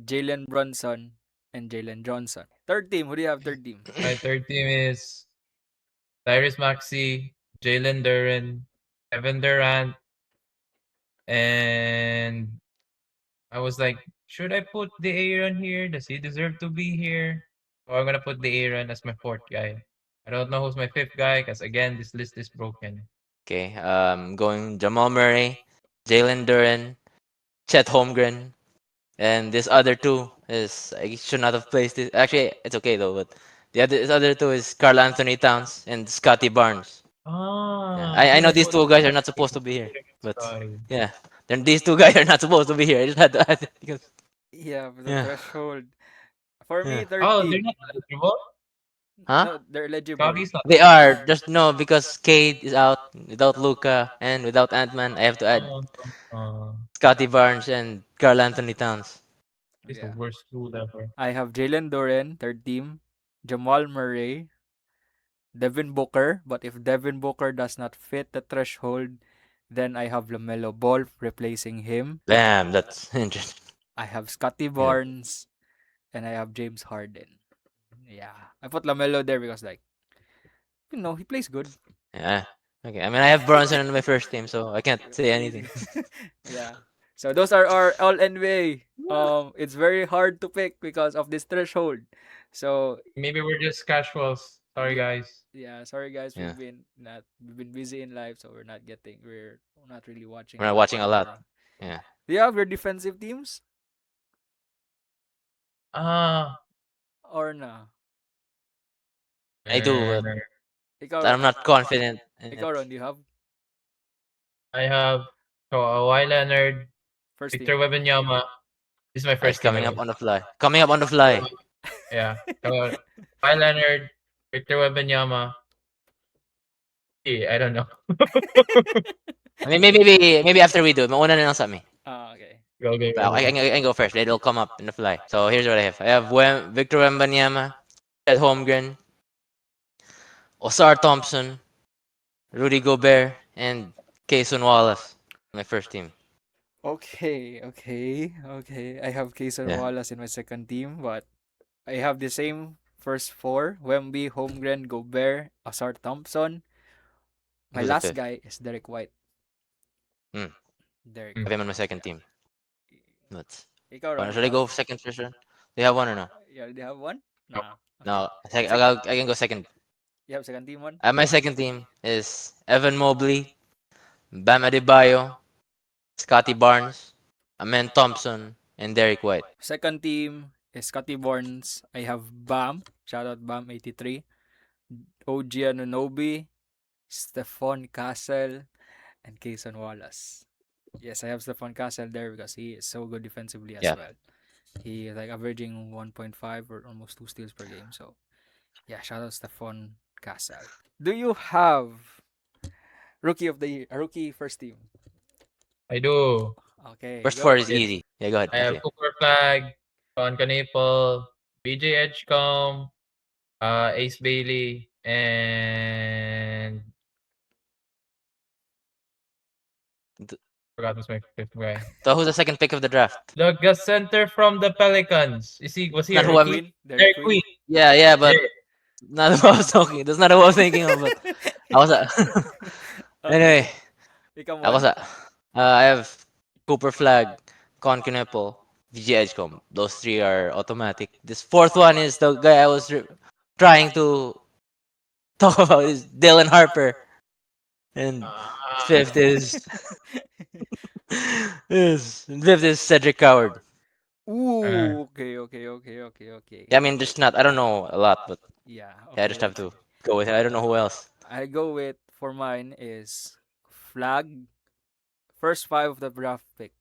Jalen Brunson, and Jalen Johnson. Third team. Who do you have third team? My third team is Tyrese Maxey, Jalen Duren, Kevin Durant, and I was like, should I put the Aaron here? Does he deserve to be here? Or I'm gonna put the Aaron as my fourth guy. I don't know who's my fifth guy because again, this list is broken. Okay, going Jamal Murray, Jalen Duren, Chet Holmgren, and this other two is I should not have placed it. Actually, it's okay though. But this other two is Carl Anthony Towns and Scotty Barnes. Yeah, Ah, I I should know have these put two guys are not supposed to be here, but Scotty. yeah, then these two guys are not supposed to be here. I just had to add it because Yeah, for the yeah, threshold. For me, yeah. third Oh, they're team. not eligible? Huh? No, they're eligible. Scotty's not They there. are. Just no, because Cade is out without Luca and without Ant-Man. I have to add Uh, Scotty Barnes and Carl Anthony Towns. he's the Yeah. worst rule ever. I have Jalen Duren, third team. Jamal Murray, Devin Booker. But if Devin Booker does not fit the threshold, then I have LaMelo Ball replacing him. Damn, that's interesting. I have Scotty Yeah. Barnes, and I have James Harden. Yeah. I put LaMelo there because, like, he plays good. Yeah. Okay. I mean, I have Bronson in my first team, so I can't say anything. Yeah. So those are our all NBA. It's very hard to pick because of this threshold. So Maybe we're just casuals. Sorry, yeah, guys. yeah. Sorry guys, Yeah. we've been busy in life, so we're not really watching We're a not lot watching a lot. anymore. Yeah. Do you have your defensive teams Ah, or no? I do, but Ikaw I'm Ron, not confident in it. ikaw Ron, do you have I have Kawhi Leonard, first Victor team? Wembanyama. This is my It's first team, by coming the up way. on the fly. Coming up on the fly. Yeah. Kawhi Leonard, Victor Wembanyama. I don't know. I mean, maybe after we do it, mauna na lang sa amin. Okay. Go, go, But go, go. I can go first. It'll come up in the fly. So here's what I have. I have Victor Wembanyama, Ed Holmgren, Osar Thompson, Rudy Gobert, and Kayson Wallace. My first team. Okay. I have Kayson Yeah. Wallace in my second team, but I have the same first four: Wemby, Holmgren, Gobert, Asar Thompson. My Who's the last fifth? guy is Derek White. Hmm. Derek I Mm. have him White. on my second team. But Ikaw, Ron, do should you I have? go second first? Ron? Do you have one or no? You already have one? No. Nah. Okay. No. Sec- I can go second. you have second team one? My second team is Evan Mobley, Bam Adebayo, Scotty Barnes, Amen Thompson, and Derek White. Second team is Scotty Barnes. I have Bam. Shout out Bam 83. OG Anunoby, Stephon Castle, and Kayson Wallace. Yes, I have Stephon Castle there because he is so good defensively as Yeah. well. He is like averaging 1.5 or almost 2 steals per game. So yeah, shout out Stephon Castle. Do you have rookie of the year, a rookie first team? I do. Okay, First four is go. Yes. easy. Yeah, go ahead, I have FJ. Cooper Flag, Con Canapel, BJ Edgecombe, Ace Bailey, and Th- forgot who's my fifth guy. So who's the second pick of the draft? The center from the Pelicans. Was he Not a who Derek I'm. rookie? Queen. Derek Derek Queen. Queen. Yeah, Yeah. but not who I was talking. That's not who I was thinking of. But I was. Anyway, Okay. Ikaw I was. one. I have Cooper Flag, Conquinepal, VG Edgecombe. Those three are automatic. This fourth one is the guy I was trying to talk about is Dylan Harper, and Ah, fifth is Cedric Coward. uh, Ooh, okay. Yeah, I mean, just not. I don't know a lot, but Yeah, yeah, I okay. just have to go with it. I don't know who else. I go with for mine is Flag. First five of the draft pick.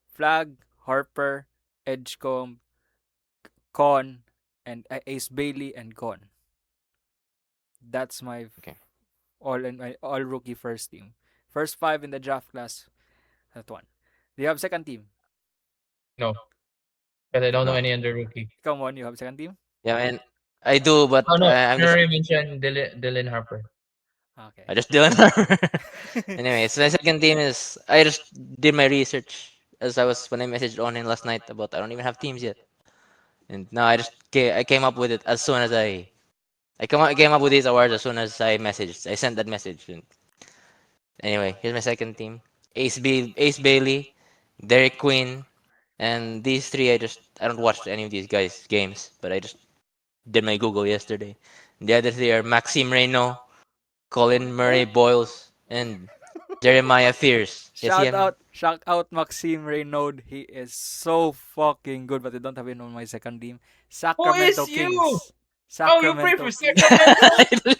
Flag, Harper, Edgecombe, Con, and Ace Bailey and Con. That's my Okay. all rookie first team. First five in the draft class. That one. Do you have second team? no, because I don't know No. any other rookie. Come on, you have second team? Yeah, man. I do, but Oh no, I'm just Murray mentioned Dylan Harper. Okay. just doing Harper. Anyway, so my second team is I just did my research as I was when I messaged on last night about I don't even have teams yet, and now I came up with it as soon as I came up with these awards as soon as I sent that message. And anyway, here's my second team: Ace Bailey, Derek Quinn, and these three I don't watch any of these guys games, but I just did my Google yesterday. The other three are Maxime Reynaud, Colin Murray Boyles, and Jeremiah Fierce. Yes, yeah. Shout out Maxime Reynaud. He is so fucking good, but I don't have him on my second team. Who Sacramento is you? Kings. Oh, you pray Sacramento for Kings. Sacramento?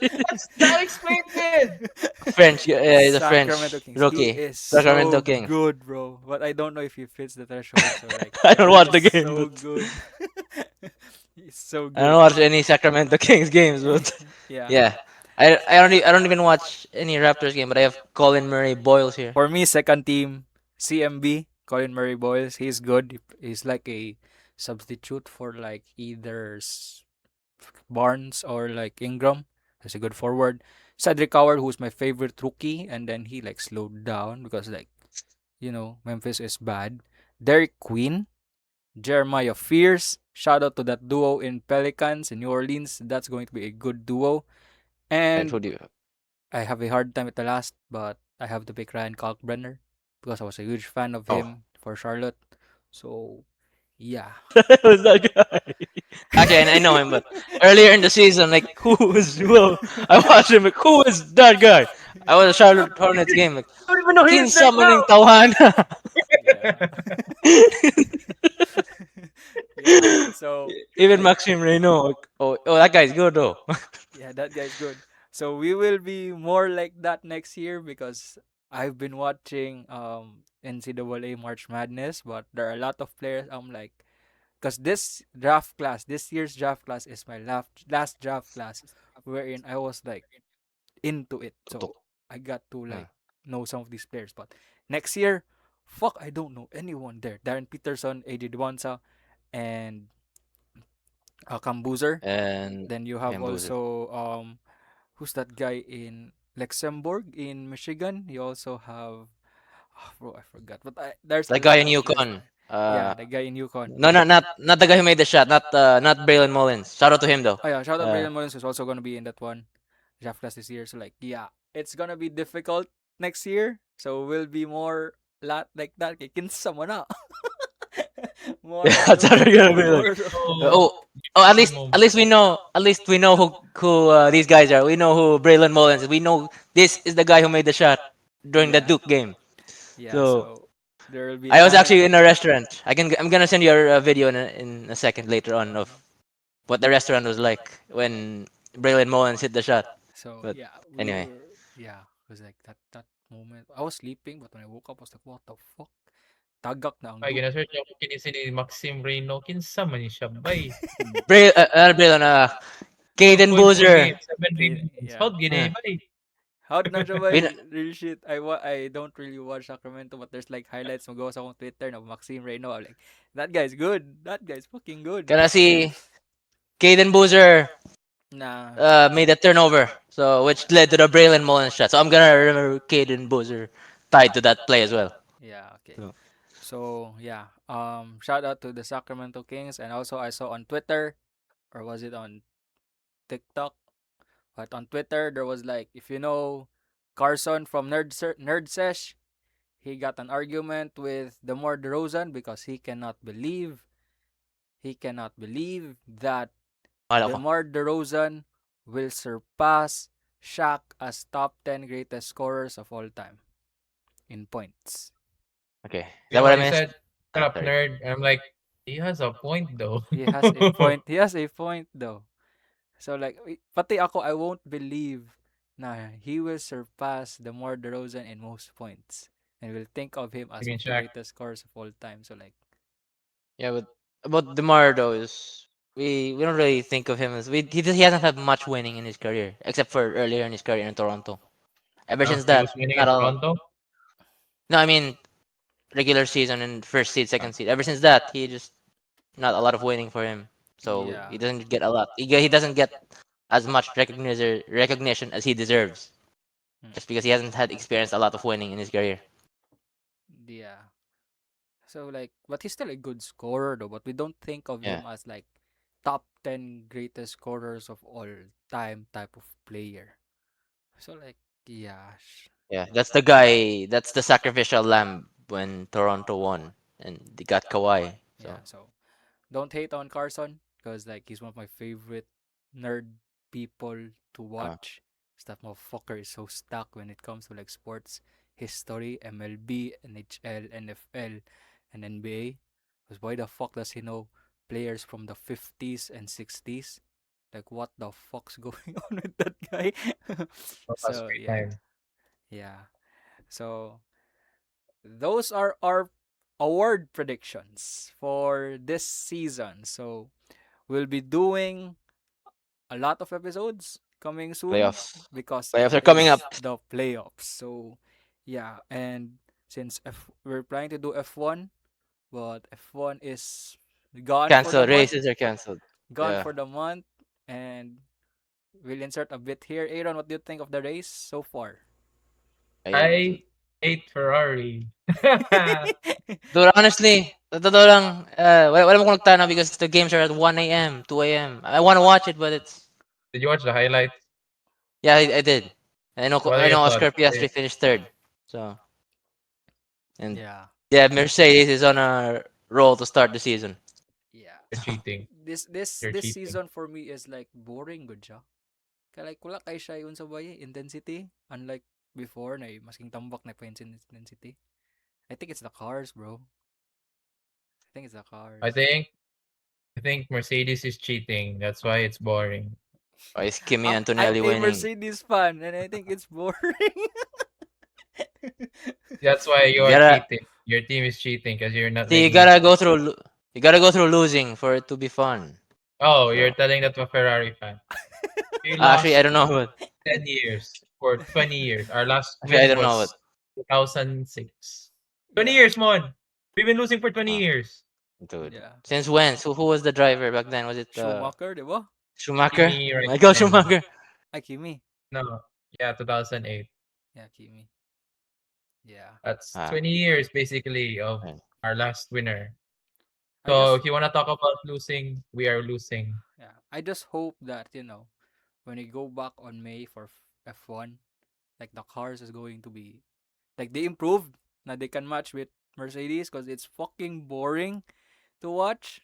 That explains it. French, he's a Sacramento French Kings. He rookie. is so Sacramento King. good, bro. But I don't know if he fits the threshold. So like, I don't he watch the is game, so but good. He's so I don't good. watch any Sacramento Kings games, but Yeah. yeah. I don't even watch any Raptors game, but I have Colin Murray Boyles here. For me, second team, CMB, Colin Murray Boyles. He's good. He's like a substitute for like either Barnes or like Ingram. He's a good forward. Cedric Howard, who's my favorite rookie, and then he like slowed down because like Memphis is bad. Derek Queen, Jeremiah Fierce. Shout out to that duo in Pelicans in New Orleans. That's going to be a good duo. And who And do you? I have a hard time with the last, but I have to pick Ryan Kalkbrenner because I was a huge fan of Oh, him for Charlotte. So yeah. who's that guy? Actually, I know him, but earlier in the season, like who was who? I watched him. Like, who is that guy? I was a Charlotte Hornets game. Like, I don't even know who he is right kinsa now. maning tawhana. Yeah. Yeah. So Even like Maxime Reynaud. Like, oh, that guy's good though. yeah, that guy's good. So we will be more like that next year because I've been watching NCAA March Madness, but there are a lot of players I'm like because this year's draft class is my last draft class wherein I was like into it. Tutok. So I got to Hmm. like know some of these players. But next year, fuck, I don't know anyone there. Darren Peterson, AJ Dwansa, and Cam Boozer. And Then you have Bamboozle. also who's that guy in Luxembourg in Michigan? You also have bro, I forgot. But there's a The guy lot in of players Yukon. there. Yeah, the guy in Yukon. No, not the guy who made the shot. Not Braylon Mullins. Shout out to him though. Oh yeah, shout out Uh, Braden Mullins is also gonna be in that one draft class this year. So like yeah, it's gonna be difficult next year. So we'll be more lot like that. Kay kinsa mo na. More that's how they're gonna be like. more Oh, Oh, oh, moment. at least we know who these guys are. We know who Braylon Mullins is. We know this is the guy who made the shot during the yeah. Duke game. Yeah, So so there will be I was time. actually in a restaurant. I'm gonna send you a video in a second later on of what the restaurant was like when Braylon Mullins hit the shot. So But yeah, we anyway, were yeah, it was like that moment. I was sleeping, but when I woke up, I was like, what the fuck? Tagak na ang Ay, Duke. gina-search ako kini si Maxime Reynaud. Kinsa man ni siya, bay? Braylon, 12 Caden points per Boozer. game, 7 Okay, rebounds. yeah. How'd gini, Uh, bay? How'd na siya ba? win, Real shit. I don't really watch Sacramento, but there's like highlights mo sa akong Twitter na Maxime Reynaud. I'm like, that guy's good. That guy's fucking good. gonna see Caden Boozer Nah. made a turnover, so which led to the Braylon Mullins shot. So I'm gonna remember Caden Boozer tied to that play as well. Yeah, okay. So, So, yeah. Shout out to the Sacramento Kings. And also, I saw on Twitter, or was it on TikTok? But on Twitter, there was like, if you know Carson from Nerd Sesh, he got an argument with DeMar DeRozan because he cannot believe that wala ko. DeMar DeRozan will surpass Shaq as top 10 greatest scorers of all time in points. Okay, is You that know what what I he missed? said? Shut up, Sorry. nerd. And I'm like, he has a point though. He has a point. He has a point though. So like pati ako I won't believe na he will surpass DeMar DeRozan in most points and will think of him as I one mean, of the Shaq. greatest scorers of all time. So like Yeah, but about Demar though is we don't really think of him as he hasn't had much winning in his career except for earlier in his career in Toronto. Ever since He that, was winning not in all. Toronto. No, I mean regular season and first seed, second seed. Ever since that, he just not a lot of winning for him. So yeah. he doesn't get a lot. He doesn't get as much recognition as he deserves, Hmm. just because he hasn't had experienced a lot of winning in his career. Yeah. So like but he's still a good scorer though, but we don't think of Yeah, him as like top 10 greatest scorers of all time type of player. So like yeah. yeah. That's the guy. That's the sacrificial lamb when Toronto won and they got Kawhi. Yeah, So so don't hate on Carson because like he's one of my favorite nerd people to uh, watch. That motherfucker is so stuck when it comes to like sports history, MLB, NHL, NFL, and NBA. Because why the fuck does he know players from the 50s and 60s? Like what the fuck's going on with that guy? That was So great yeah, time. yeah. So those are our award predictions for this season. So We'll be doing a lot of episodes coming soon Playoffs. because it Playoffs are coming is up. the playoffs. So, yeah, and since we're planning to do F1, but F1 is gone for the Canceled. month, Races are canceled. gone Yeah. for the month, and we'll insert a bit here. Aaron, what do you think of the race so far? I, I hate Ferrari. dude, honestly, totoo lang, wala mo kung nagtana because the games are at 1 a.m., 2 a.m. I want to watch it, but it's, Did you watch the highlights? yeah, I did. What are I your know thoughts? Oscar Piastri finished third. So, and Yeah, yeah, Mercedes is on a roll to start the season. yeah. You're cheating. You're This cheating. season for me is like boring good siya. Kaya like wala kay siya yun sa bay intensity unlike before na masking tambak na pa yung intensity. I think it's the cars, bro. I think it's the I cars. think I think Mercedes is cheating. That's why it's boring. Why is Kimi I'm Antonelli a winning? Mercedes fan and I think it's boring. That's why You you're gotta cheating. Your team is cheating because you're not see. making it. You gotta go through losing for it to be fun. Oh, you're So telling that to a Ferrari fan. We actually, I lost don't know, but 10 years or 20 years. Our last actually, I win don't know, but was 2006. 20 Yeah, years, Mon. We've been losing for 20 uh, years. dude. yeah. Since when? So who was the driver back then? Was it Schumacher, di ba? Schumacher? Kimi right Michael then. Schumacher. Ay, Kimi. No. Yeah, 2008. Yeah, Kimi. Yeah. That's Ah, 20 years basically of right. our last winner. I So just if you want to talk about losing, we are losing. yeah, I just hope that, when we go back on May for F1, like the cars is going to be like they improved. Now they can match with Mercedes because it's fucking boring to watch.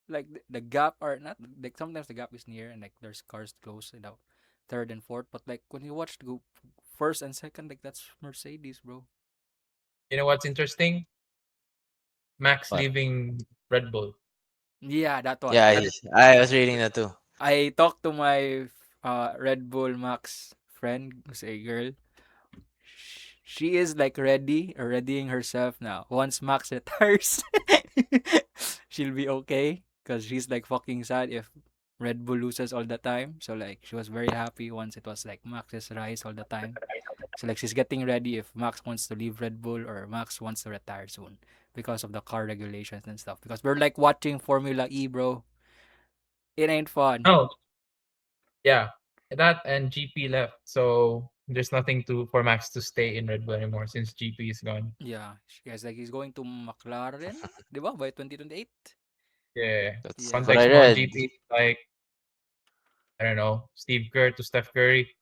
Like the gap are not like sometimes the gap is near and like there's cars close, third and fourth. But like when you watch go first and second, like that's Mercedes, bro. You know what's interesting? Max What? leaving Red Bull. Yeah, that one. Yeah, That I was reading that too. I talked to my Red Bull Max friend, who's a girl. She is like readying herself now. Once Max retires, she'll be okay because she's like fucking sad if Red Bull loses all the time. So like she was very happy once it was like Max's rise all the time. So like she's getting ready if Max wants to leave Red Bull or Max wants to retire soon because of the car regulations and stuff. Because we're like watching Formula E, bro. It ain't fun. Oh, yeah. That and GP left. So there's nothing to for Max to stay in Red Bull anymore since GP is gone. Yeah, guys, like he's going to McLaren, di ba? By 2028. Yeah. That's Yeah, what I Context more read. GP like I don't know, Steve Kerr to Steph Curry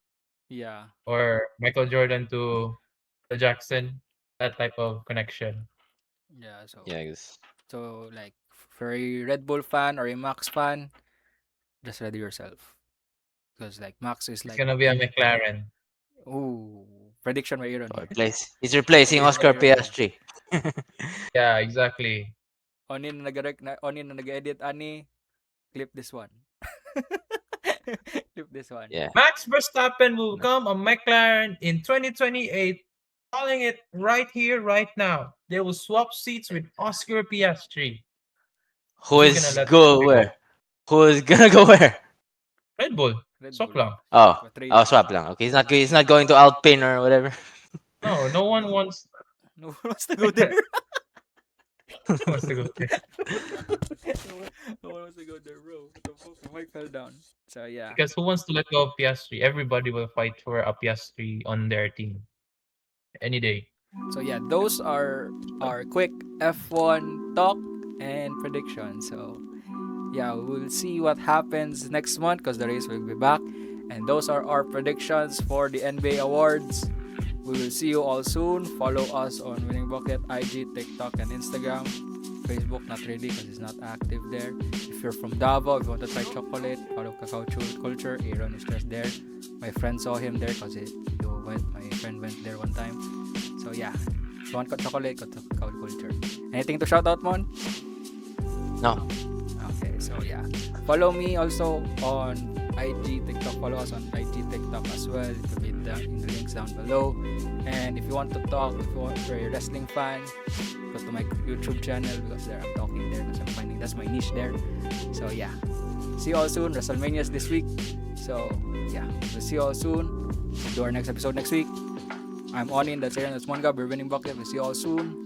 yeah, or Michael Jordan to the Jackson. That type of connection. yeah. So, Yeah, I guess. like for a Red Bull fan or a Max fan, just ready yourself because like Max is It's like, gonna be a McLaren. ooh, prediction by Aaron So here. he's replacing Prediction by Oscar Aaron here. Piastri. Yeah, exactly. Onin na nag-edit ani, clip this one. Clip this one. Yeah. Max Verstappen will become a McLaren in 2028. Calling it right here, right now. They will swap seats with Oscar Piastri. Who Who's gonna is let go Piastri go? where? Who is gonna go where? Red Bull. Red Swap Bull. lang. Oh, Trading. swap lang. Okay, he's not going to Alpine or whatever. No, no one wants No one wants to go there. wants to go there. No one wants to go there, bro. What the fuck? The mic fell down. So yeah. Because who wants to let go of Piastri? Everybody will fight for a Piastri on their team any day. So yeah, those are our quick F1 talk and predictions. So yeah, we'll see what happens next month because the race will be back. And those are our predictions for the NBA awards. We will see you all soon. Follow us on Winning Bucket, IG, TikTok, and Instagram. Facebook, not really because it's not active there. If you're from Davao, if you want to try chocolate, follow Cacao Culture. Aaron is just there. My friend saw him there because my friend went there one time. So yeah, if you want chocolate, go to Cacao Culture. Anything to shout out, Mon? No. Okay, so yeah. Follow me also on IG, TikTok. Follow us on IG, TikTok as well. It will be in the links down below. And if you want to talk, if you're a wrestling fan, go to my YouTube channel because there I'm talking there because I'm finding that's my niche there. So yeah. See you all soon. WrestleMania's this week. So, yeah, we'll see you all soon. Do our next episode next week. I'm Onin, that's Aaron, that's Monga. We're winning bucket. We'll see you all soon.